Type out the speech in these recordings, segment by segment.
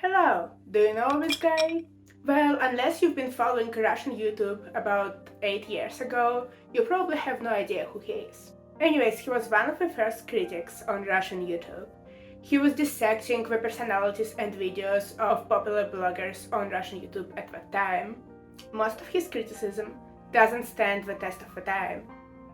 Hello, do you know this guy? Well, unless you've been following Russian YouTube about 8 years ago, you probably have no idea who he is. Anyways, he was one of the first critics on Russian YouTube. He was dissecting the personalities and videos of popular bloggers on Russian YouTube at that time. Most of his criticism doesn't stand the test of the time.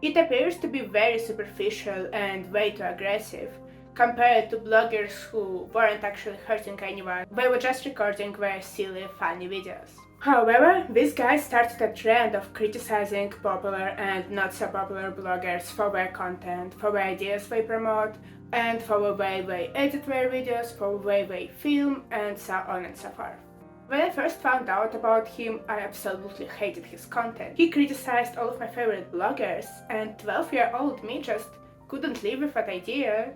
It appears to be very superficial and way too aggressive, compared to bloggers who weren't actually hurting anyone, they were just recording their silly, funny videos. However, this guy started a trend of criticizing popular and not so popular bloggers for their content, for the ideas they promote, and for the way they edit their videos, for the way they film, and so on and so forth. When I first found out about him, I absolutely hated his content. He criticized all of my favorite bloggers, and 12-year-old me just couldn't live with that idea.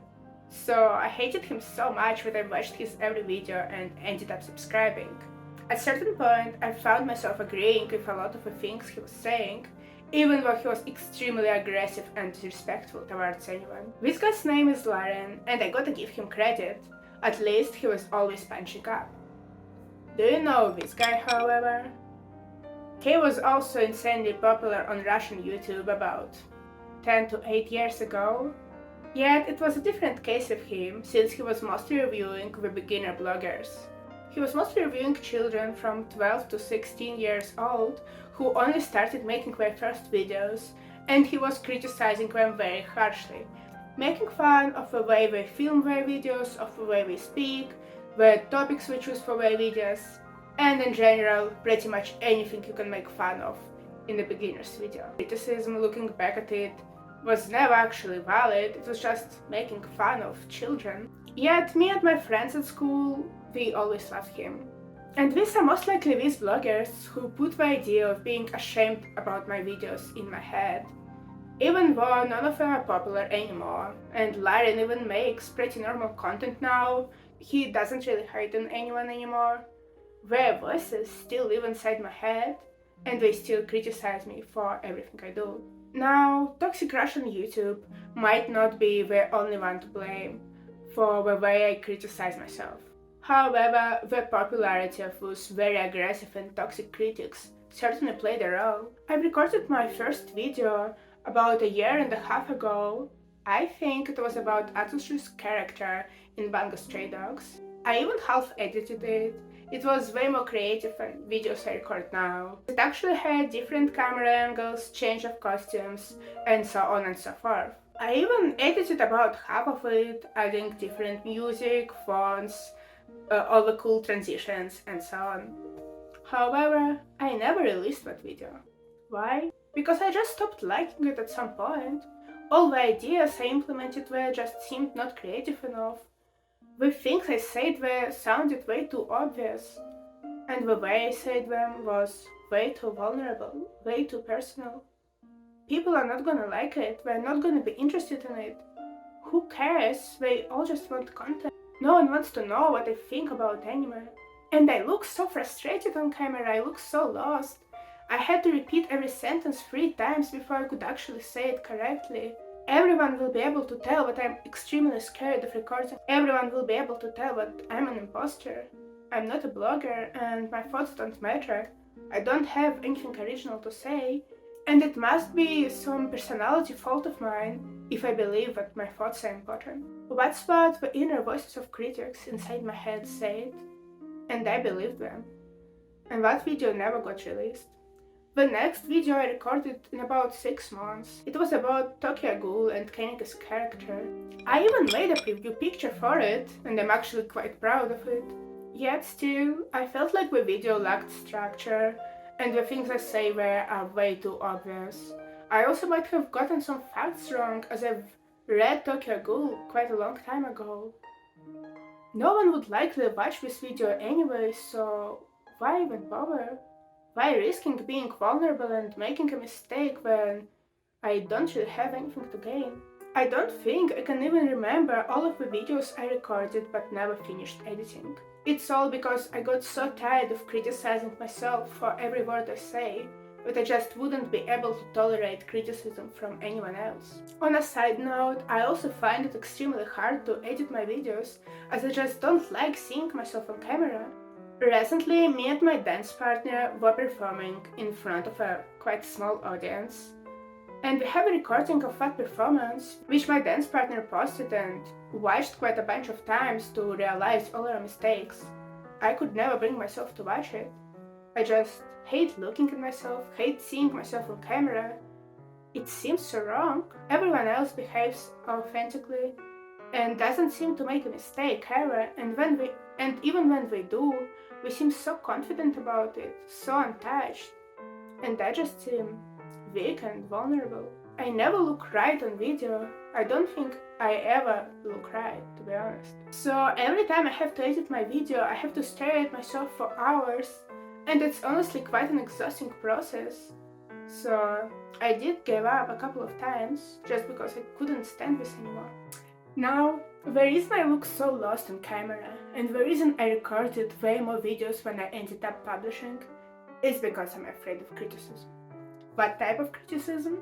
So I hated him so much that I watched his every video and ended up subscribing. At a certain point, I found myself agreeing with a lot of the things he was saying, even though he was extremely aggressive and disrespectful towards anyone. This guy's name is Lauren, and I gotta give him credit. At least he was always punching up. Do you know this guy, however? He was also insanely popular on Russian YouTube about 10 to 8 years ago. Yet it was a different case with him, since he was mostly reviewing the beginner bloggers. He was mostly reviewing children from 12 to 16 years old who only started making their first videos, and he was criticizing them very harshly, making fun of the way they film their videos, of the way they speak, the topics they choose for their videos, and in general, pretty much anything you can make fun of in the beginner's video. Criticism, looking back at it, was never actually valid, it was just making fun of children. Yet me and my friends at school, we always loved him. And these are most likely these bloggers who put the idea of being ashamed about my videos in my head. Even though none of them are popular anymore, and Larry even makes pretty normal content now, he doesn't really hate on anyone anymore. Their voices still live inside my head, and they still criticize me for everything I do. Now, toxic Russian YouTube might not be the only one to blame for the way I criticize myself. However, the popularity of those very aggressive and toxic critics certainly played a role. I recorded my first video about a year and a half ago. I think it was about Atsush's character in Bungo Stray Dogs. I even half edited it. It was way more creative than videos I record now. It actually had different camera angles, change of costumes, and so on and so forth. I even edited about half of it, adding different music, fonts, all the cool transitions, and so on. However, I never released that video. Why? Because I just stopped liking it at some point. All the ideas I implemented there just seemed not creative enough. The things I said there sounded way too obvious, and the way I said them was way too vulnerable, way too personal. People are not gonna like it, they're not gonna be interested in it. Who cares? They all just want content. No one wants to know what I think about anime. And I look so frustrated on camera, I look so lost. I had to repeat every sentence 3 times before I could actually say it correctly. Everyone will be able to tell that I'm extremely scared of recording. Everyone will be able to tell that I'm an imposter. I'm not a blogger and my thoughts don't matter. I don't have anything original to say. And it must be some personality fault of mine if I believe that my thoughts are important. That's what the inner voices of critics inside my head said, and I believed them. And that video never got released. The next video I recorded in about 6 months. It was about Tokyo Ghoul and Kenneke's character. I even made a preview picture for it, and I'm actually quite proud of it. Yet still, I felt like the video lacked structure, and the things I say there are way too obvious. I also might have gotten some facts wrong, as I've read Tokyo Ghoul quite a long time ago. No one would likely watch this video anyway, so why even bother? Why risking being vulnerable and making a mistake when I don't really have anything to gain? I don't think I can even remember all of the videos I recorded but never finished editing. It's all because I got so tired of criticizing myself for every word I say, but I just wouldn't be able to tolerate criticism from anyone else. On a side note, I also find it extremely hard to edit my videos, as I just don't like seeing myself on camera. Recently, me and my dance partner were performing in front of a quite small audience, and we have a recording of that performance, which my dance partner posted and watched quite a bunch of times to realize all our mistakes. I could never bring myself to watch it. I just hate looking at myself, hate seeing myself on camera. It seems so wrong. Everyone else behaves authentically and doesn't seem to make a mistake ever, and even when we do, we seem so confident about it, so untouched, and I just seem weak and vulnerable. I never look right on video. I don't think I ever look right, to be honest. So every time I have to edit my video, I have to stare at myself for hours, and it's honestly quite an exhausting process. So I did give up a couple of times just because I couldn't stand this anymore. Now, the reason I look so lost on camera, and the reason I recorded way more videos when I ended up publishing, is because I'm afraid of criticism. What type of criticism?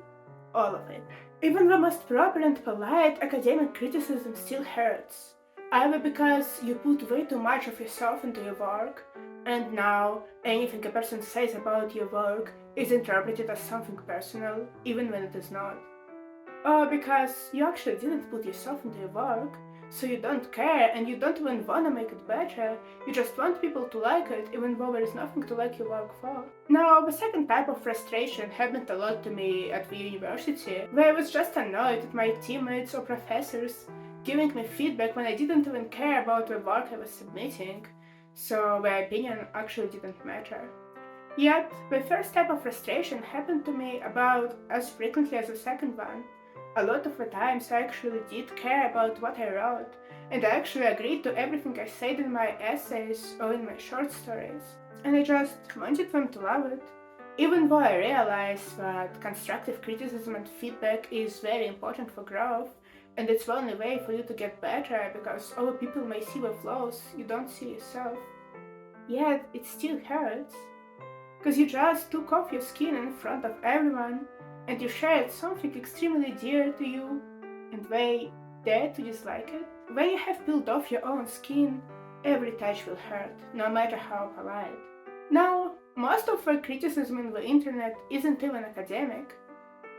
All of it. Even the most proper and polite academic criticism still hurts. Either because you put way too much of yourself into your work, and now anything a person says about your work is interpreted as something personal, even when it is not. Or because you actually didn't put yourself into your work, so you don't care and you don't even wanna make it better, you just want people to like it even though there is nothing to like your work for. Now, the second type of frustration happened a lot to me at the university, where I was just annoyed at my teammates or professors giving me feedback when I didn't even care about the work I was submitting, so their opinion actually didn't matter. Yet, the first type of frustration happened to me about as frequently as the second one. A lot of the times I actually did care about what I wrote, and I actually agreed to everything I said in my essays or in my short stories, and I just wanted them to love it. Even though I realize that constructive criticism and feedback is very important for growth, and it's the only way for you to get better because other people may see the flaws you don't see yourself. Yet it still hurts, because you just took off your skin in front of everyone, and you shared something extremely dear to you, and they dare to dislike it. When you have peeled off your own skin, every touch will hurt, no matter how polite. Now, most of the criticism in the internet isn't even academic.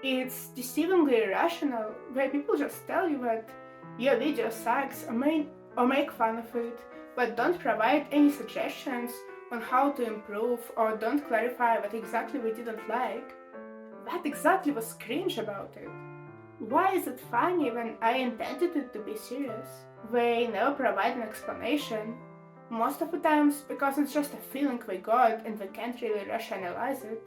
It's deceivingly irrational, where people just tell you that your video sucks or make fun of it, but don't provide any suggestions on how to improve or don't clarify what exactly we didn't like. What exactly was cringe about it? Why is it funny when I intended it to be serious? They never provide an explanation, most of the times because it's just a feeling we got and we can't really rationalize it.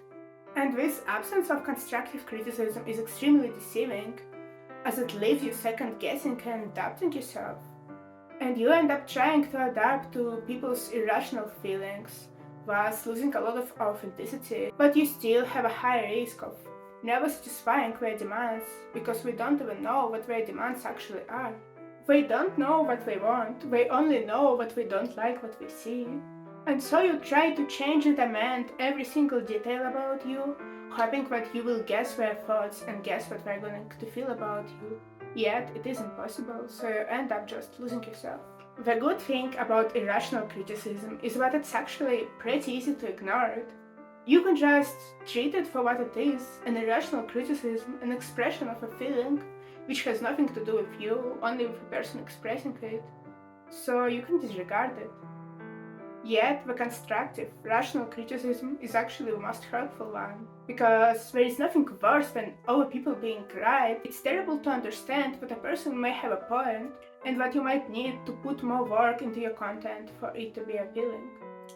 And this absence of constructive criticism is extremely deceiving, as it leaves you second guessing and doubting yourself. And you end up trying to adapt to people's irrational feelings, thus losing a lot of authenticity, but you still have a high risk of never satisfying their demands, because we don't even know what their demands actually are. They don't know what they want, they only know what we don't like what we see. And so you try to change and amend every single detail about you, hoping that you will guess their thoughts and guess what they're going to feel about you. Yet it is impossible, so you end up just losing yourself. The good thing about irrational criticism is that it's actually pretty easy to ignore it. You can just treat it for what it is, an irrational criticism, an expression of a feeling, which has nothing to do with you, only with the person expressing it, so you can disregard it. Yet, the constructive, rational criticism is actually the most hurtful one, because there is nothing worse than other people being right. It's terrible to understand that a person may have a point, and that you might need to put more work into your content for it to be appealing.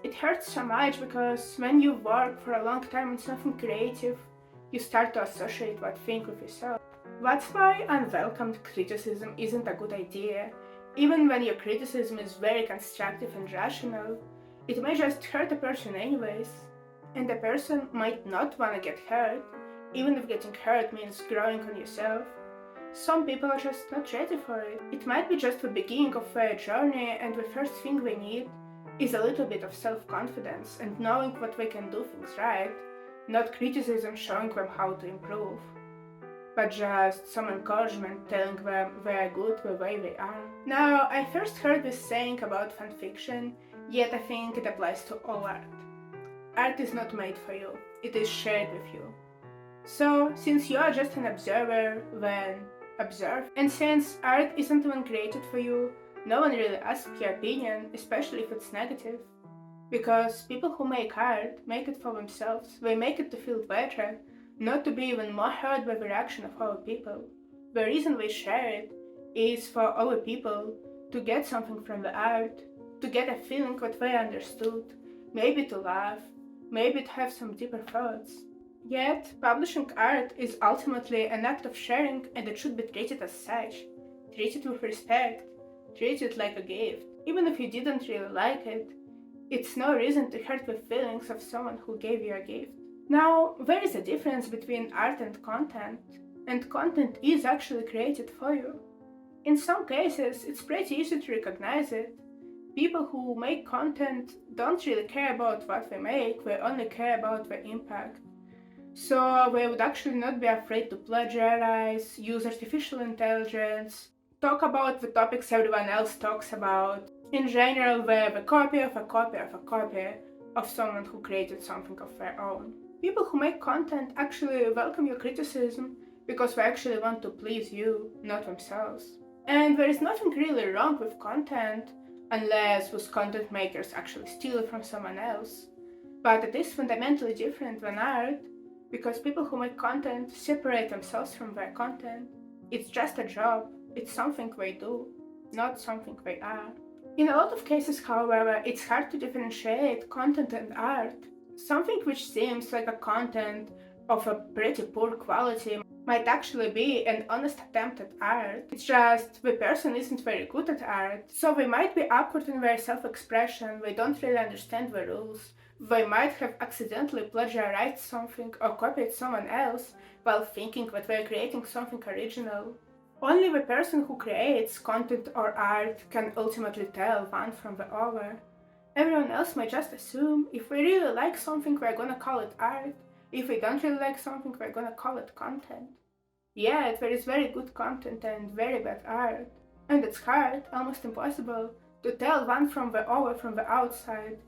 It hurts so much because when you work for a long time on something creative, you start to associate that thing with yourself. That's why unwelcomed criticism isn't a good idea. Even when your criticism is very constructive and rational, it may just hurt a person anyways, and the person might not want to get hurt, even if getting hurt means growing on yourself. Some people are just not ready for it. It might be just the beginning of their journey, and the first thing they need is a little bit of self-confidence and knowing that they can do things right, not criticism showing them how to improve, but just some encouragement telling them they are good the way they are. Now, I first heard this saying about fanfiction, yet I think it applies to all art. Art is not made for you, it is shared with you. So, since you are just an observer, then observe. And since art isn't even created for you, no one really asks your opinion, especially if it's negative. Because people who make art make it for themselves, they make it to feel better, not to be even more hurt by the reaction of other people. The reason they share it is for other people to get something from the art, to get a feeling that they understood, maybe to laugh, maybe to have some deeper thoughts. Yet, publishing art is ultimately an act of sharing and it should be treated as such. Treated with respect, treated like a gift. Even if you didn't really like it, it's no reason to hurt the feelings of someone who gave you a gift. Now, there is a difference between art and content is actually created for you. In some cases, it's pretty easy to recognize it. People who make content don't really care about what they make, they only care about the impact. So they would actually not be afraid to plagiarize, use artificial intelligence, talk about the topics everyone else talks about. In general, they have a copy of a copy of a copy of someone who created something of their own. People who make content actually welcome your criticism because they actually want to please you, not themselves. And there is nothing really wrong with content unless those content makers actually steal it from someone else. But it is fundamentally different than art because people who make content separate themselves from their content. It's just a job, it's something they do, not something they are. In a lot of cases, however, it's hard to differentiate content and art. Something which seems like a content of a pretty poor quality might actually be an honest attempt at art. It's just the person isn't very good at art, so they might be awkward in their self-expression, they don't really understand the rules, they might have accidentally plagiarized something or copied someone else while thinking that they're creating something original. Only the person who creates content or art can ultimately tell one from the other. Everyone else might just assume if we really like something, we're gonna call it art. If we don't really like something, we're gonna call it content. Yet, there is very good content and very bad art. And it's hard, almost impossible, to tell one from the other from the outside,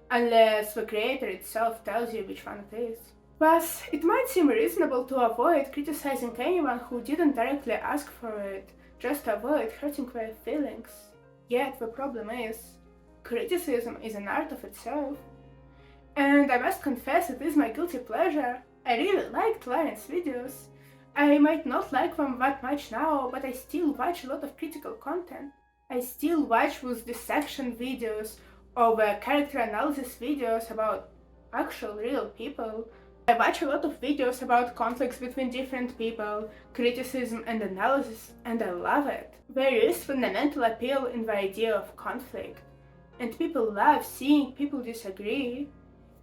unless the creator itself tells you which one it is. Thus, it might seem reasonable to avoid criticizing anyone who didn't directly ask for it, just to avoid hurting their feelings. Yet, the problem is, criticism is an art of itself. And I must confess it is my guilty pleasure. I really liked Lion's videos. I might not like them that much now, but I still watch a lot of critical content. I still watch those dissection videos or the character analysis videos about actual real people. I watch a lot of videos about conflicts between different people, criticism and analysis, and I love it. There is fundamental appeal in the idea of conflict, and people love seeing people disagree.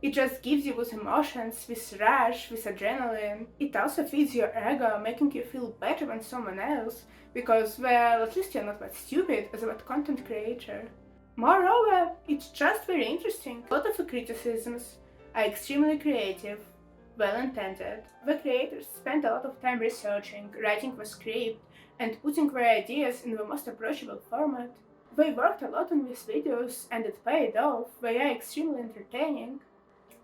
It just gives you those emotions, this rush, this adrenaline. It also feeds your ego, making you feel better than someone else, because, well, at least you're not that stupid as a content creator. Moreover, it's just very interesting. A lot of the criticisms are extremely creative, well-intended. The creators spent a lot of time researching, writing the script, and putting their ideas in the most approachable format. They worked a lot on these videos, and it paid off. They are extremely entertaining.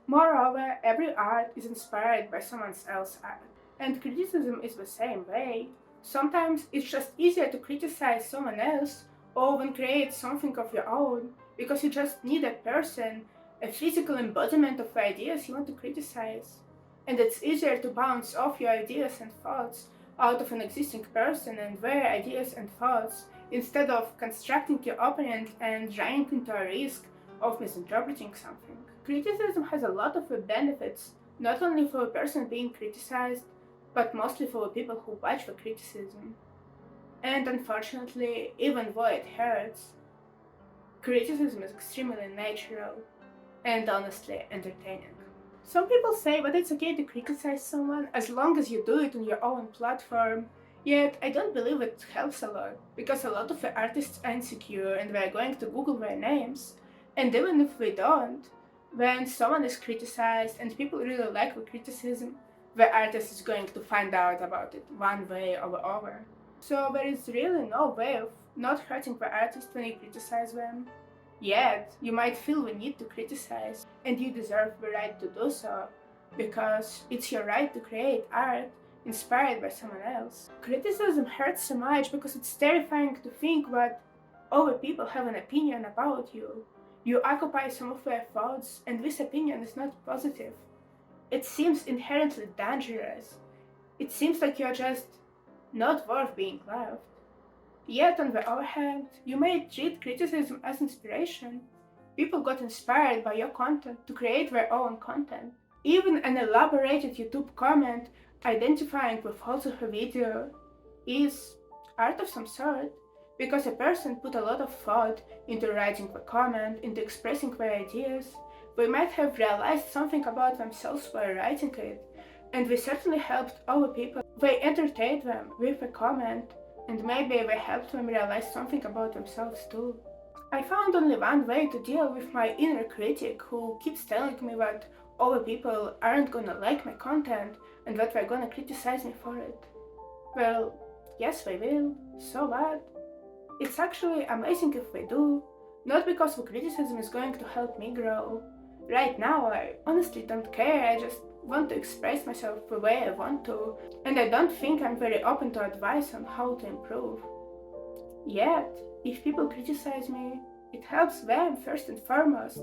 Moreover, every art is inspired by someone else's art, and criticism is the same way. Sometimes it's just easier to criticize someone else or even create something of your own, because you just need a person, a physical embodiment of the ideas you want to criticize. And it's easier to bounce off your ideas and thoughts out of an existing person and their ideas and thoughts, instead of constructing your opponent and running into a risk of misinterpreting something. Criticism has a lot of benefits, not only for the person being criticized, but mostly for the people who watch the criticism. And unfortunately, even though it hurts, criticism is extremely natural and honestly entertaining. Some people say that it's okay to criticize someone as long as you do it on your own platform, yet I don't believe it helps a lot, because a lot of the artists are insecure and they're going to Google their names, and even if they don't, When someone is criticized and people really like the criticism, the artist is going to find out about it one way or the other. So there is really no way of not hurting the artist when you criticize them. Yet, you might feel the need to criticize, and you deserve the right to do so, because it's your right to create art inspired by someone else. Criticism hurts so much because it's terrifying to think that other people have an opinion about you. You occupy some of their thoughts, and this opinion is not positive. It seems inherently dangerous. It seems like you're just not worth being loved. Yet, on the other hand, you may treat criticism as inspiration. People got inspired by your content to create their own content. Even an elaborated YouTube comment identifying the faults of a video is art of some sort, because a person put a lot of thought into writing the comment, into expressing their ideas. They might have realized something about themselves while writing it, and they certainly helped other people. They entertained them with a comment, and maybe they helped them realize something about themselves too. I found only one way to deal with my inner critic who keeps telling me that other people aren't gonna like my content and that they're gonna criticize me for it. Well, yes, they will. So what? It's actually amazing if they do, not because the criticism is going to help me grow. Right now, I honestly don't care, I just want to express myself the way I want to, and I don't think I'm very open to advice on how to improve. Yet, if people criticize me, it helps them first and foremost.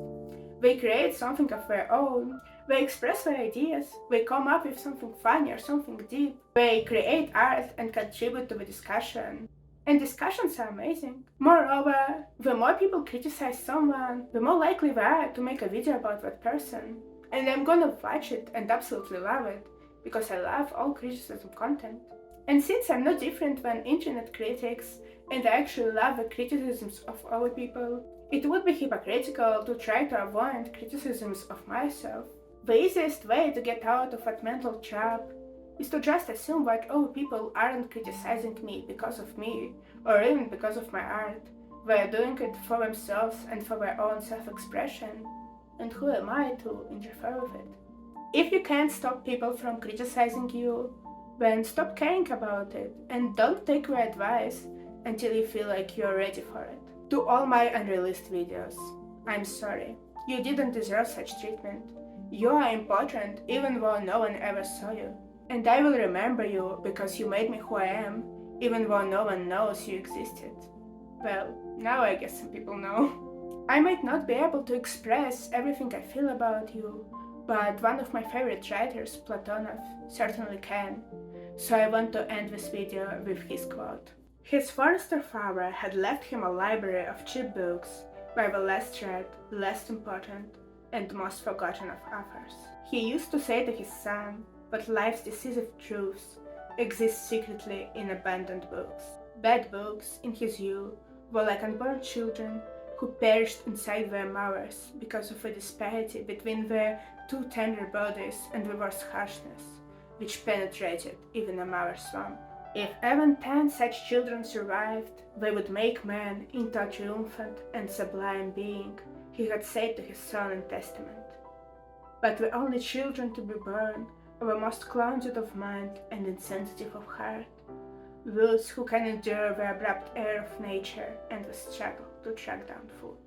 They create something of their own, they express their ideas, they come up with something funny or something deep, they create art and contribute to the discussion. And discussions are amazing. Moreover, the more people criticize someone, the more likely they are to make a video about that person. And I'm gonna watch it and absolutely love it, because I love all criticism content. And since I'm no different than internet critics, and I actually love the criticisms of other people, it would be hypocritical to try to avoid criticisms of myself. The easiest way to get out of that mental trap is to just assume that other people aren't criticizing me because of me, or even because of my art. They are doing it for themselves and for their own self-expression, and who am I to interfere with it? If you can't stop people from criticizing you, then stop caring about it, and don't take their advice until you feel like you're ready for it. To all my unreleased videos, I'm sorry. You didn't deserve such treatment. You are important even though no one ever saw you. And I will remember you because you made me who I am, even though no one knows you existed. Well, now I guess some people know. I might not be able to express everything I feel about you, but one of my favorite writers, Platonov, certainly can. So I want to end this video with his quote. His forester father had left him a library of cheap books by the less read, less important, and most forgotten of authors. He used to say to his son, but life's decisive truths exist secretly in abandoned books. Bad books, in his view, were like unborn children who perished inside their mothers because of a disparity between their too tender bodies and the worst harshness, which penetrated even a mother's womb. If even 10 such children survived, they would make man into a triumphant and sublime being, he had said to his son in testament. But the only children to be born are the most clouded of mind and insensitive of heart, those who can endure the abrupt air of nature and the struggle to track down food.